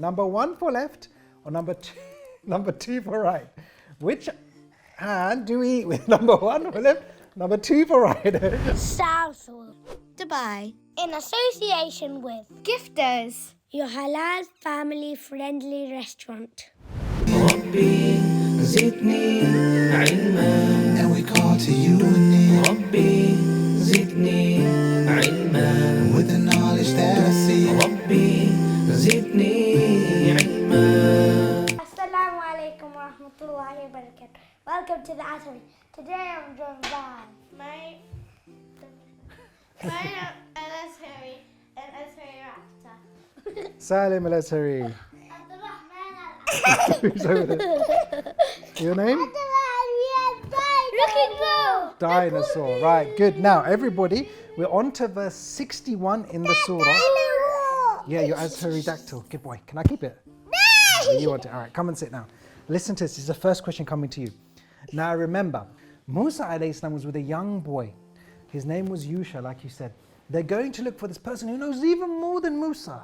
Number 1 for left or number 2 for right? Which hand do we eat with? Number 1 for left, number 2 for right. Southwood, Dubai. in association with Gifters. your halal family-friendly restaurant. ربي زدني علما and we call to you ربي زدني علما with the knowledge that I see ربي زدني علما. Assalamu alaikum wa rahmatullahi wa barakatuh. Welcome to the Azharis. Today I'm joined by My Azhari and Azhari Raptor. Salim Al-Azhari. Abdurrahman Who's over there? Your name? Looking Blue. Dinosaur. Right, good. Now, everybody, we're on to verse 61 in the surah. Yeah, your Azhari dactyl. Good boy. Can I keep it? No! You want it? All right, come and sit now. Listen to this. This is the first question coming to you. Now, remember, Musa alayhi salam was with a young boy. His name was Yusha, like you said. They're going to look for this person who knows even more than Musa.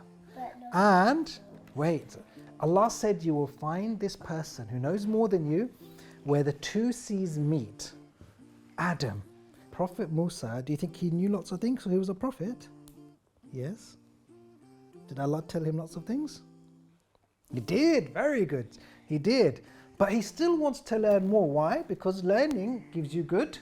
And, wait, Allah said you will find this person who knows more than you where the two seas meet. Adam. Prophet Musa, do you think he knew lots of things? So he was a prophet? Yes. Did Allah tell him lots of things? He did. Very good. He did. But he still wants to learn more. Why? Because learning gives you good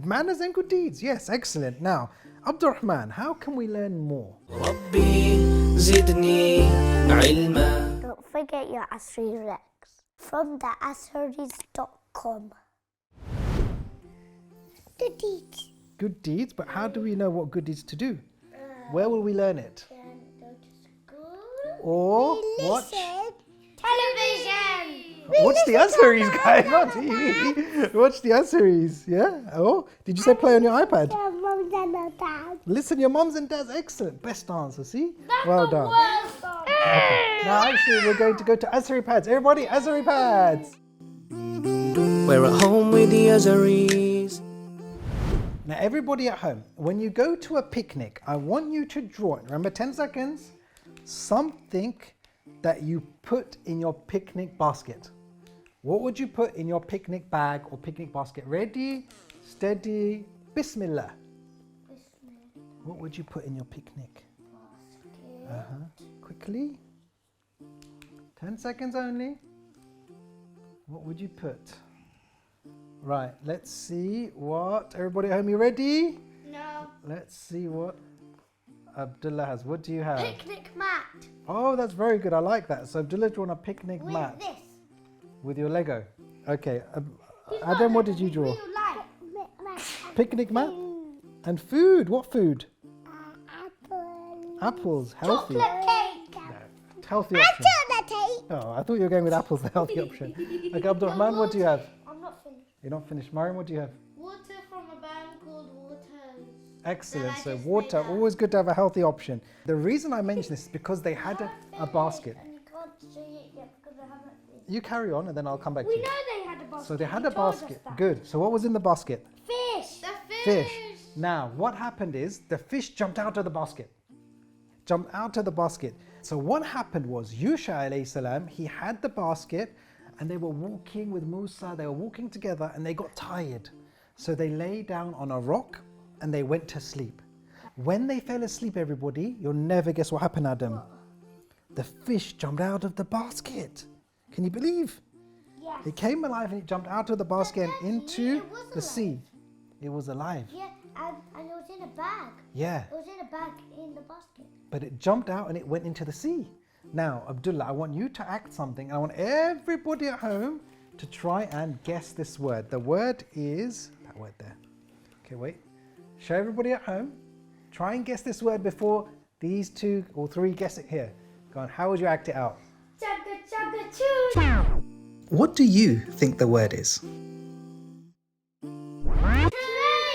manners and good deeds. Yes, excellent. Now, Abdurrahman, how can we learn more? ربي زدني علما. Don't forget your Azharis from the theazharis.com. The deeds. Good deeds, but how do we know what good deeds to do? Where will we learn it? Then go to school. Or watch? Television. Watch the Azharis, guys, not TV. Watch the Azharis, yeah? Oh, did you say play on your iPad? Listen, your mums and dads, excellent. Best answer, see? Well done. Okay. Now, actually, we're going to go to Azhari pads. Everybody, Azhari pads. We're at home with the Azharis. Now, everybody at home, when you go to a picnic, I want you to draw, remember 10 seconds, something that you put in your picnic basket. What would you put in your picnic bag or picnic basket? Ready, steady, Bismillah. What would you put in your picnic? Quickly. 10 seconds only. What would you put? Right, let's see what, everybody at home, you ready? No. Let's see what Abdullah has. What do you have? Picnic mat. Oh, that's very good. I like that. So Abdullah drawn a picnic With mat this. with your Lego. Okay. Adam, what did you draw? Picnic mat and food. What food? Apples. Healthy. Chocolate cake. No, healthy option. Cake. Oh, I thought you were going with apples, the healthy option. Okay, Abdurrahman, what do you have? I'm not finished. You're not finished. Mariam, what do you have? Water from a band called Waters. Excellent. Then I So just water, made that. always good to have a healthy option. The reason I mention this is because they had a basket. And you can't see it yet because I haven't finished. You carry on and then I'll come back to We you. know they had a basket. So they had You a told us basket. that. Good. So what was in the basket? Fish. The Fish. Now, what happened is the fish jumped out of the basket. Jumped out of the basket. So what happened was Yusha alayhi salam, he had the basket and they were walking with Musa, they were walking together and they got tired. So they lay down on a rock and they went to sleep. When they fell asleep, everybody, you'll never guess what happened, Adam. The fish jumped out of the basket. Can you believe? Yes. It came alive and it jumped out of the basket and into it was the sea. It was alive. Yeah, and it was in a bag. Yeah, It was in a bag in the basket. but it jumped out and it went into the sea. Now, Abdullah, I want you to act something and I want everybody at home to try and guess this word. The word is that word there. Okay, wait. Show everybody at home. Try and guess this word before these 2 or 3 guess it here. Go on, how would you act it out? Chugga chugga choo. What do you think the word is?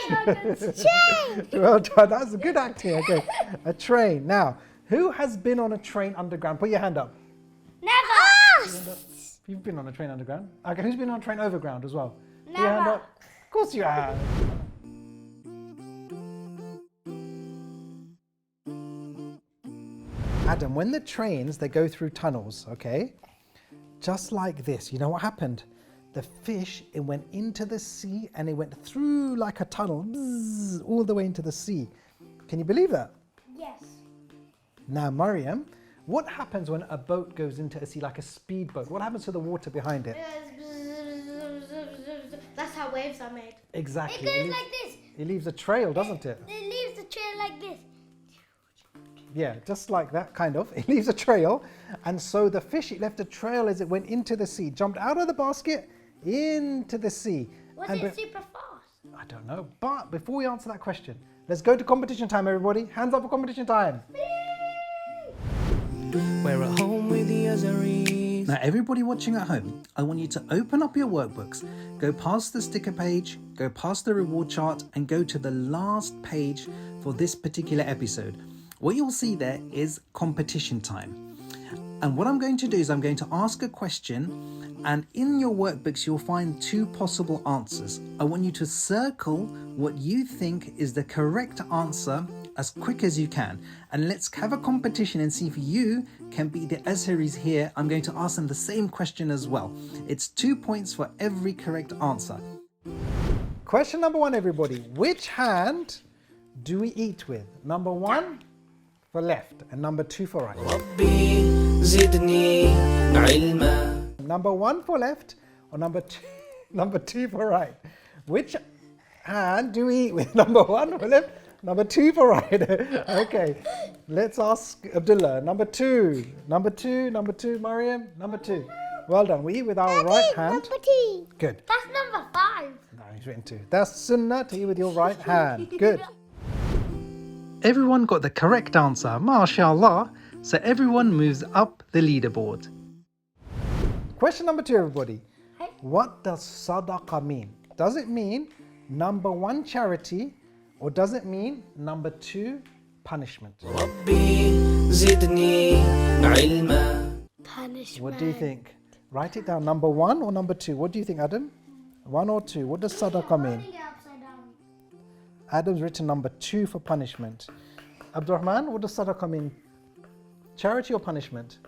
Train. Well done, that's a good acting. Okay, a train. Now, who has been on a train underground? Put your hand up. Never. You've been on a train underground. Okay, who's been on a train overground as well? Put your hand Never. up. Of course you have. Adam, when the trains, they go through tunnels, okay? Just like this, you know what happened? The fish, it went into the sea and it went through like a tunnel, bzzz, all the way into the sea. Can you believe that? Yes. Now, Mariam, what happens when a boat goes into a sea, like a speedboat? What happens to the water behind it? That's how waves are made. Exactly. It goes like this. It leaves a trail, doesn't it? It leaves the trail like this. Yeah, just like that, kind of. It leaves a trail. And so the fish, it left a trail as it went into the sea, jumped out of the basket into the sea. Was And it super fast? I don't know. But before we answer that question, let's go to competition time, everybody. Hands up for competition time. We're at home with the Azharis. Now, everybody watching at home, I want you to open up your workbooks, go past the sticker page, go past the reward chart, and go to the last page for this particular episode. What you'll see there is competition time. And what I'm going to do is I'm going to ask a question, and in your workbooks you'll find two possible answers. I want you to circle what you think is the correct answer as quick as you can. And let's have a competition and see if you can beat the Azharis here. I'm going to ask them the same question as well. It's 2 points for every correct answer. Question number 1, everybody. Which hand do we eat with? Number 1 for left and number 2 for right. ربي زدني علما. Number 1 for left or number 2 for right? Which hand do we eat with? Number 1 for left, number 2 for right. Okay, let's ask Abdullah. Number 2, Mariam, number 2. Well done. We eat with our right hand. Number 2. Good. That's number 5. No, he's written 2. That's sunnah, to eat with your right hand. Good. Everyone got the correct answer, mashallah. So everyone moves up the leaderboard. Question number 2, everybody. What does sadaqah mean? Does it mean number 1 charity, or does it mean number 2 punishment? ربي زدني علما. Punishment. What do you think? Write it down. Number 1 or number 2? What do you think, Adam? 1 or 2? What does sadaqah mean? Upside down. Adam's written number 2 for punishment. Abdurrahman, what does sadaqah mean? Charity or punishment?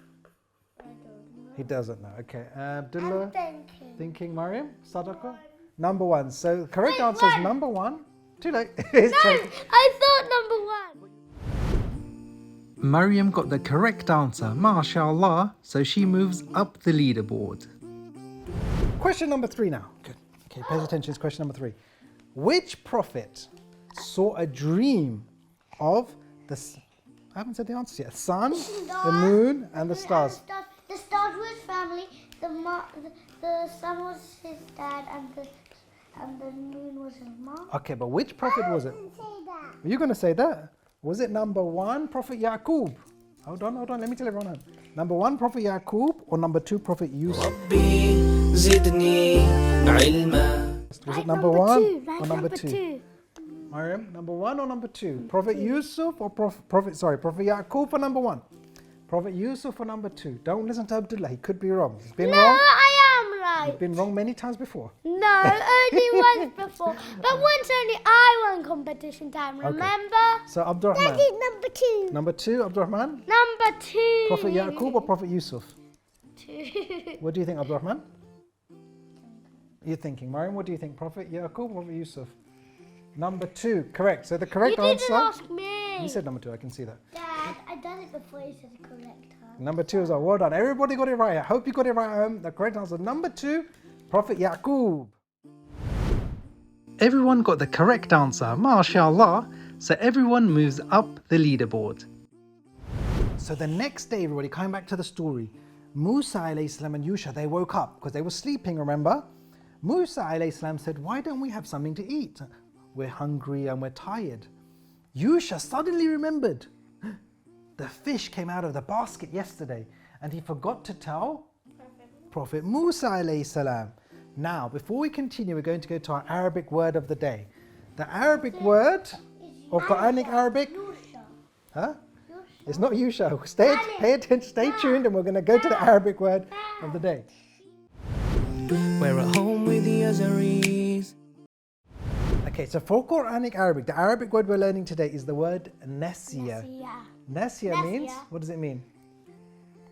I don't know. He doesn't know. Okay. Abdullah, I'm thinking. thinking Mariam? Sadaqah? Number 1. So correct Wait, answer is one. number 1. Too late. It's No, charity. I thought number 1. Mariam got the correct answer, mashallah, so she moves up the leaderboard. Question number 3 now. Good. Okay, pay attention, it's question number 3. Which prophet saw a dream of I haven't said the answer yet. Sun, the moon, and the stars. The stars were his family, the sun was his dad, and the moon was his mom. Okay, but which prophet was it? Say that. Were you going to say that? Was it number 1, Prophet Yaqub? Hold on, let me tell everyone. Number 1, Prophet Yaqub, or number 2, Prophet Yusuf? ربي زدني علما. Was it number 1 Like or number 2? Mariam, number 1 or number 2? Prophet Yusuf or Prophet Yaqub for number 1? Prophet Yusuf for number 2? Don't listen to Abdullah, he could be wrong. He's been No, wrong. I am right. He's been wrong many times before. No, only once before. But once only I won competition time, remember? So Abdurrahman. That is number 2. Number 2, Abdurrahman? Number 2. Prophet Yaqub or Prophet Yusuf? 2. What do you think, Abdurrahman? You're thinking. Mariam, what do you think? Prophet Yaqub or Prophet Yusuf? Number 2, correct. So the correct You didn't answer. ask me. You said number 2, I can see that. Dad, I done it before you said the correct time. Number 2 is well done. Everybody got it right. I hope you got it right at home. The correct answer, number 2, Prophet Yaqub. Everyone got the correct answer, mashallah. So everyone moves up the leaderboard. So the next day, everybody, coming back to the story, Musa alayhi salam and Yusha, they woke up because they were sleeping, remember? Musa alayhi salam said, why don't we have something to eat? We're hungry and we're tired. Yusha suddenly remembered. The fish came out of the basket yesterday and he forgot to tell Prophet Musa alayhi salam. Now, before we continue, we're going to go to our Arabic word of the day. The Arabic word, or Quranic Arabic, huh? It's not Yusha. Pay attention, stay tuned, and we're going to go to the Arabic word of the day. We're at home with the Azharis. Okay, so for Quranic Arabic, the Arabic word we're learning today is the word nasiya. Nasiya means, Nasiya. what does it mean?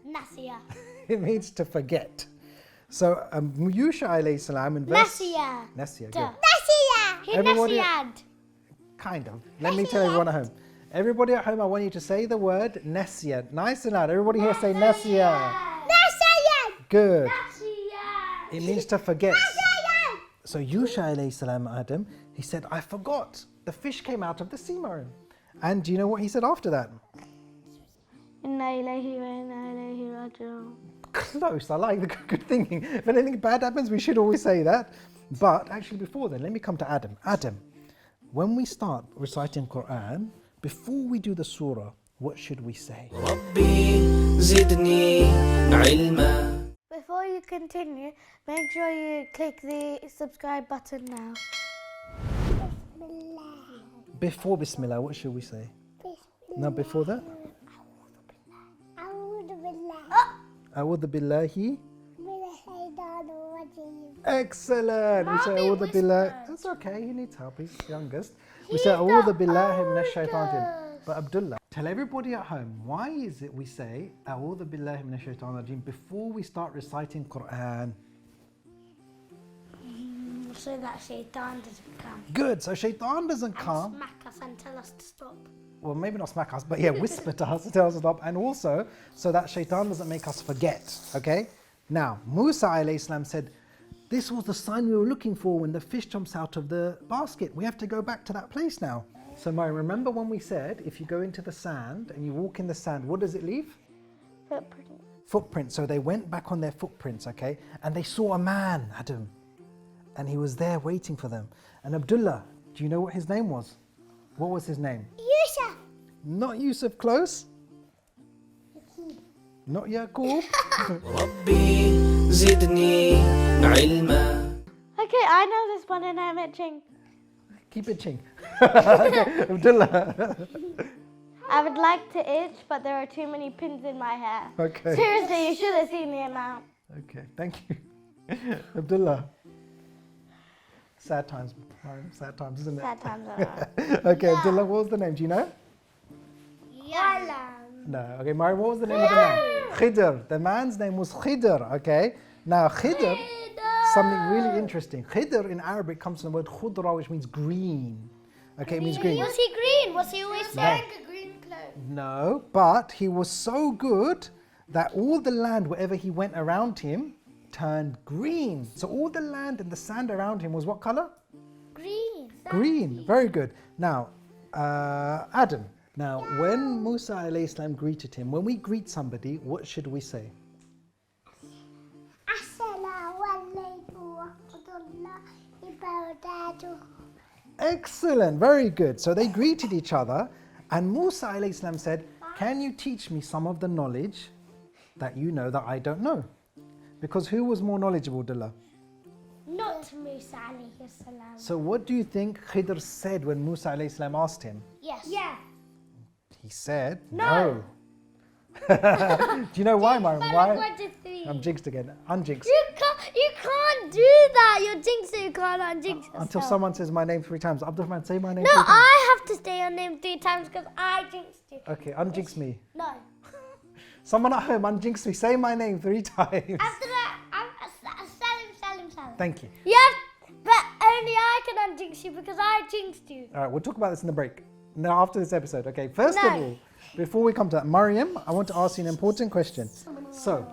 Nasiya. It means to forget. So Yusha alayhi salam in verse... Nasiya. Nasiya, Duh. good. Nasiya. He Everybody- nasiyad. Kind of. Let me tell everyone at home. Everybody at home, I want you to say the word Nasiya. Nice and loud. Everybody here say Nasiya. Nasiyad. Good. Nasiyad. It means to forget. Nasiyad. So Yusha alayhi salam, Adam, he said, I forgot. The fish came out of the sea, Maryam. And do you know what he said after that? Inna ilayhi wa inna ilayhi raji'un. Close. I like the good thinking. If anything bad happens, we should always say that. But actually before then, let me come to Adam. Adam, when we start reciting Quran, before we do the surah, what should we say? ربي زدني علما. Before you continue, make sure you click the subscribe button now. Before Bismillah, what should we say? No, before that? A'udhu billahi. Excellent. We say A'udhu billahi. That's okay. He needs help. He's youngest. We say A'udhu billahi minash shaitanir rajim. But Abdullah, tell everybody at home, why is it we say A'udhu billahi minash shaitanir rajim before we start reciting Quran? So that shaitan doesn't come. Good. So shaitan doesn't come. Smack us and tell us to stop. Well, maybe not smack us, but yeah, whisper to us, tell us to stop. And also, so that shaitan doesn't make us forget. Okay? Now, Musa alayhi salam said, this was the sign we were looking for when the fish jumps out of the basket. We have to go back to that place now. So, Maya, remember when we said, if you go into the sand and you walk in the sand, what does it leave? Footprint. Footprints. So they went back on their footprints, okay? And they saw a man, Adam. And he was there waiting for them. And Abdullah, do you know what his name was? What was his name? Yusuf. Not Yusuf, close. Not Yaqub. ربي زدني علما. Okay, I know this one and I'm itching. Keep it ching. Okay, Abdullah. I would like to itch, but there are too many pins in my hair. Okay. Seriously, you should have seen the amount. Okay, thank you. Abdullah. Sad times, Mariam, sad times, isn't it? Sad times are around. Okay, Abdullah, what was the name? Do you know? No. Okay, Mariam, what was the name of the man? Khidr. The man's name was Khidr, okay? Now, Khidr, something really interesting. Khidr in Arabic comes from the word khudra, which means green. Okay, it means green. Was he green? Was he always wearing a green clothes? No, but he was so good that all the land, wherever he went around him, turned green. So all the land and the sand around him was what color? Green. Green. Very good. Now, Adam. Now, when Musa alayhi salam greeted him, when we greet somebody, what should we say? Excellent. Very good. So they greeted each other, and Musa alayhi salam said, can you teach me some of the knowledge that you know that I don't know? Because who was more knowledgeable, Dullah? Not Musa alayhi salam. So what do you think Khidr said when Musa alayhi salam asked him? Yes. Yeah. He said, no. Do you know why, Myron? Why? 1, 2, 3. I'm jinxed again. Unjinxed. You can't do that. You're jinxed. You can't unjinx yourself. Until someone says my name 3 times. Abdurrahman, say my name No, 3 times. I have to say your name 3 times because I jinxed you. Okay, unjinx me. No. Someone at home, unjinx me. Say my name 3 times. After that, Salim. Thank you. Yeah, but only I can unjinx you because I jinxed you. All right, we'll talk about this in the break. No, after this episode. Okay, first of No. all, before we come to that, Mariam, I want to ask you an important question. So,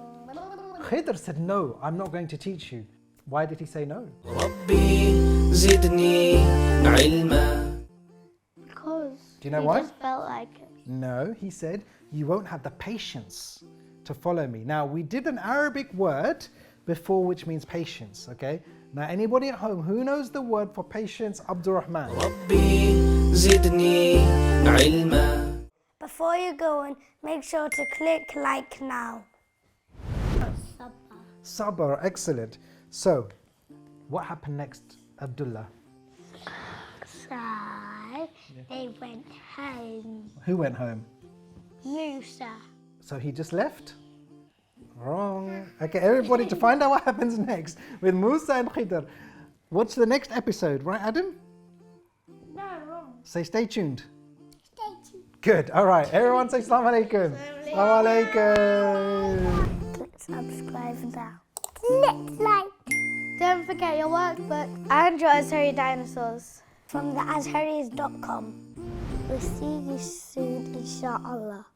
Khidr said, no, I'm not going to teach you. Why did he say no? ربي زدني علما. Because Do you know he why? just felt like it. No, he said, you won't have the patience to follow me. Now, we did an Arabic word before which means patience, okay? Now, anybody at home who knows the word for patience, Abdurrahman? ربي زدني علما. Before you go on, make sure to click like now. Sabr, excellent. So, what happened next, Abdullah? So they went home. Who went home? Musa. So he just left? Wrong. Okay, everybody, to find out what happens next with Musa and Khidr, watch the next episode, right, Adam? No, wrong. Say stay tuned. Stay tuned. Good. All right. Everyone say Assalamu alaikum. Assalamu alaikum. Click subscribe now. Let's like. Don't forget your workbook and your Azhari dinosaurs. From theazharis.com. We'll see you soon, inshaAllah.